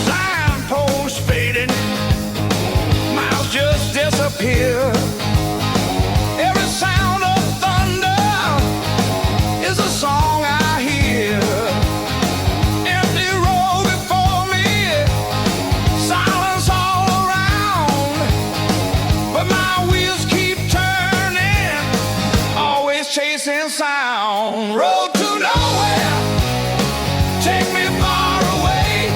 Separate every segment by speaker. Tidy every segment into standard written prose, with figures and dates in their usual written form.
Speaker 1: Signpost fading, miles just disappear. Every sound of thunder is a song I hear. Empty road before me, silence all around. But my wheels keep turning, always chasing sound. Road to nowhere, take me far away.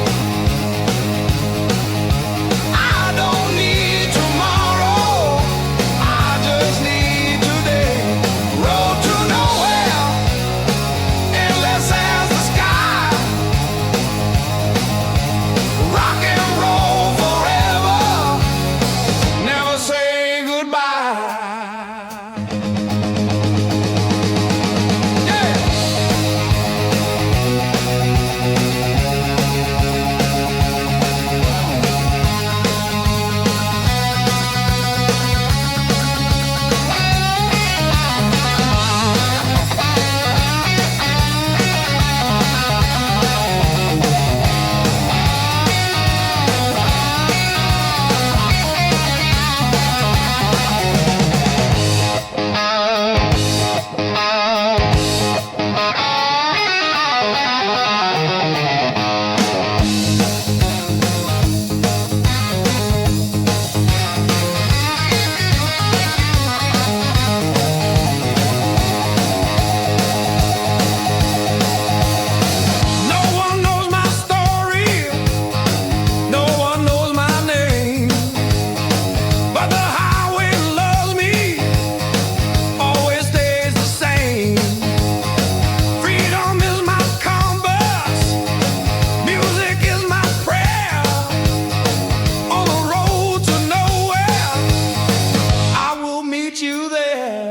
Speaker 1: I don't need tomorrow, I just need today. Road to nowhere, endless as the sky. Rock and roll forever, never say goodbye. Yeah. No one knows my story, no one knows my name, but the highway loves me, always stays the same. Freedom is my compass, music is my prayer. On the road to nowhere, I will meet you there.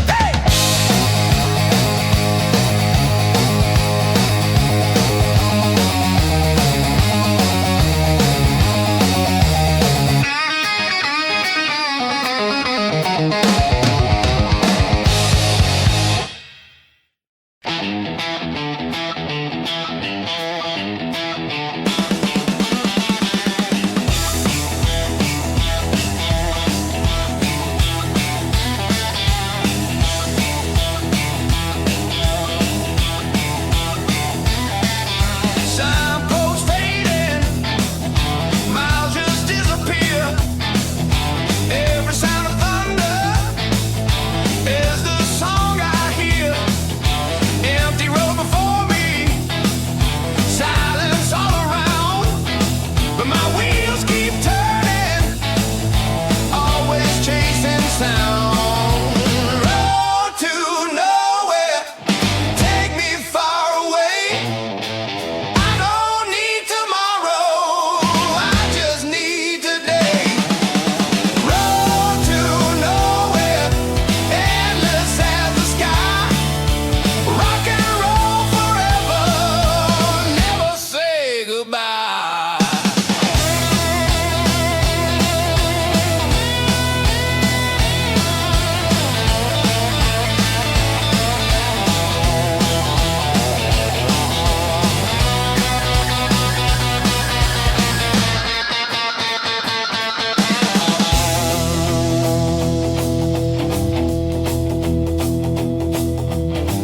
Speaker 1: Hey! Signpost fading, miles just disappear. Every sound of thunder is the song I hear. Empty road before me, silence all around. But my wheels keep turning, always chasing sound. Road to nowhere, take me far away. I don't need tomorrow, I just need today. Road to nowhere, endless as the sky. Rock and roll forever, never say goodbye.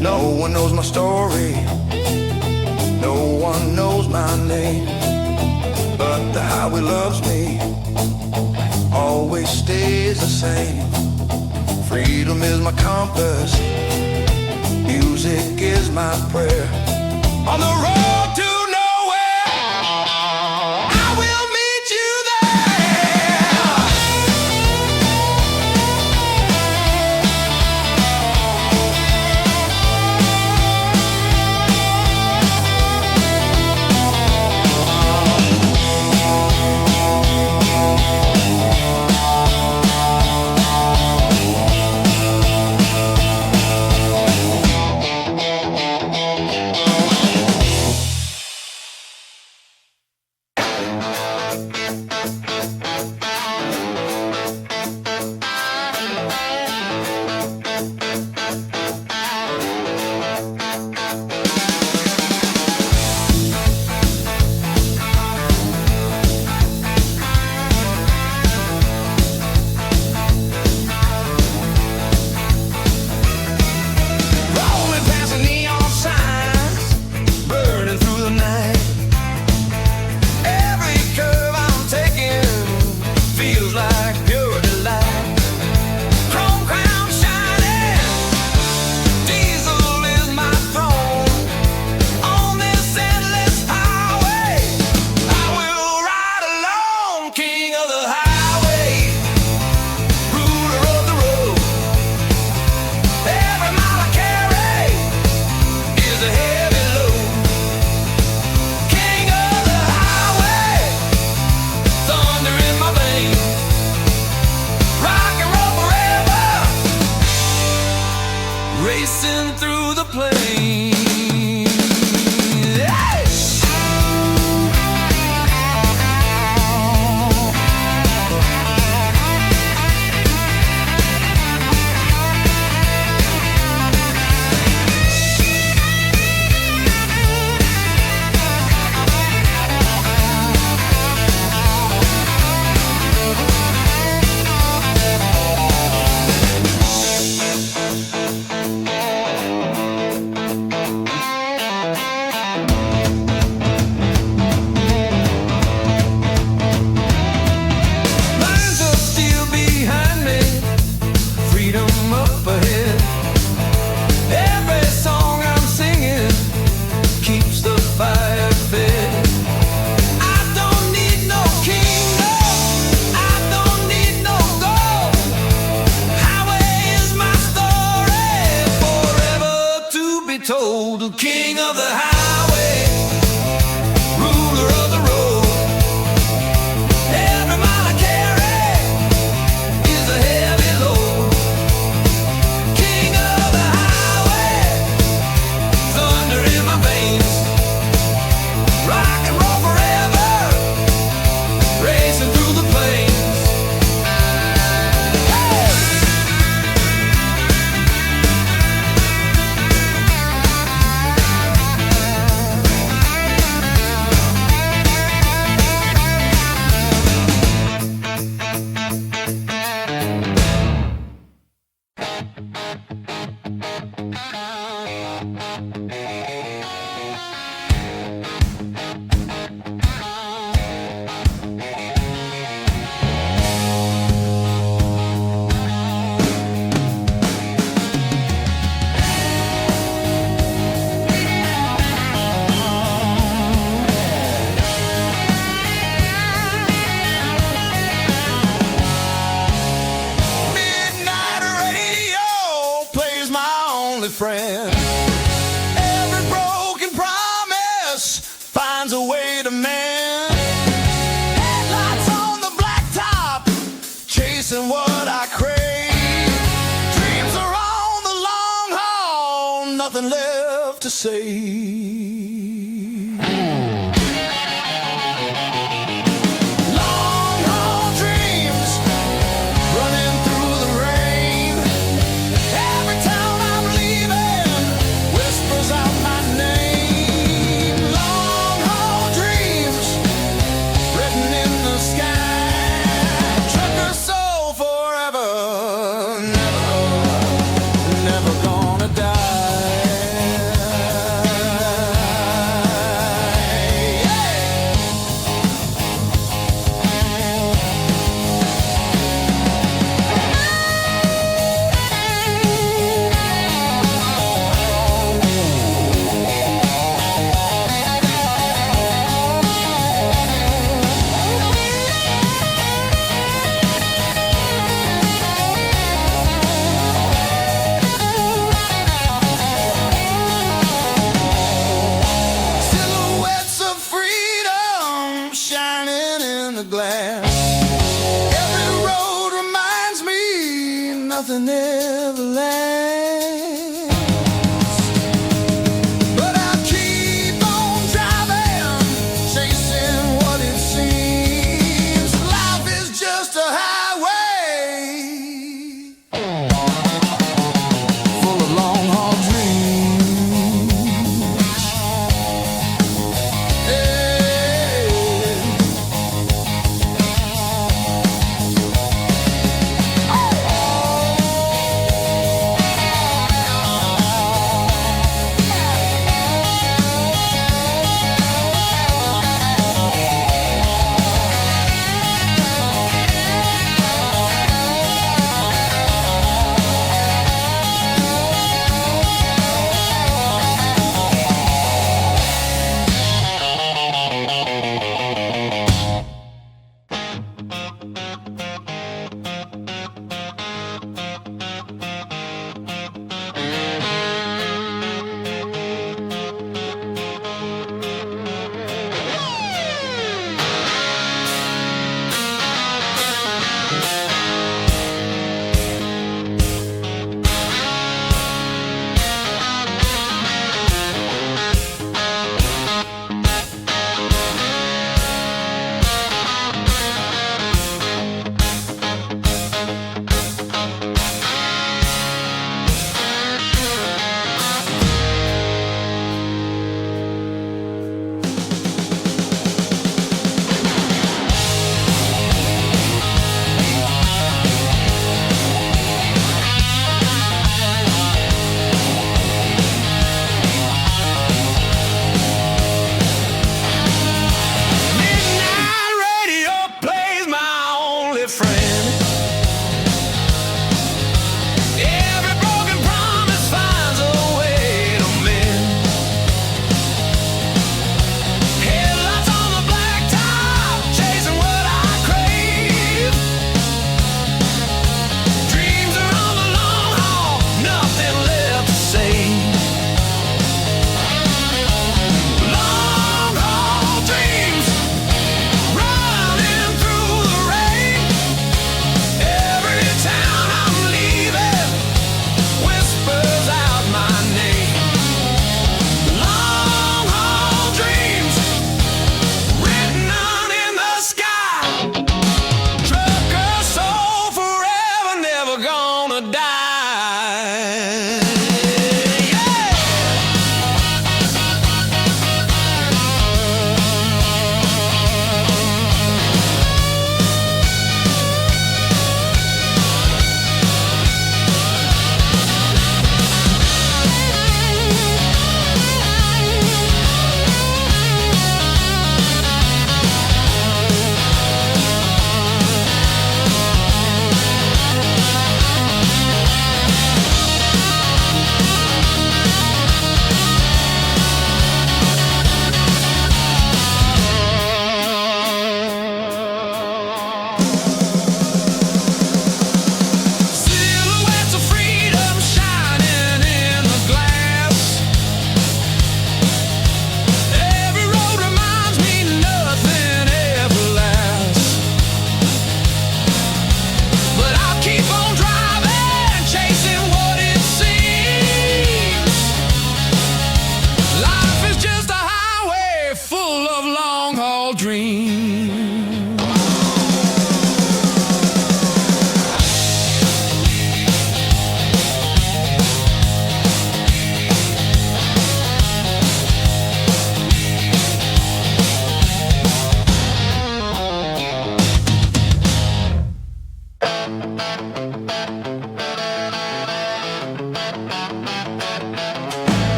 Speaker 1: No one knows my story, no one knows my name, but the highway loves me, always stays the same. Freedom is my compass, music is my prayer. On the road to nowhere, I will meet you there. king of the highway, ruler of the road. Every mile I carry is a heavy load. King of the highway, thunder in my veins, rock and roll forever, racing through the plains. Told the king of the highway, ruler of the road. Every mile I carry is a heavy load. King of the highway, thunder in my veins, rock and roll forever, racing through the plains. Friend. Every broken promise finds a way to mend. Headlights on the blacktop, chasing what I crave. Dreams are on the long haul, nothing left to say. Glass. Every road reminds me nothing ever lasts. But I'll keep on driving, chasing what it seems. Life is just a highway full of long haul dreams.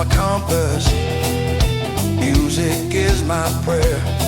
Speaker 1: my compass. Music is my prayer.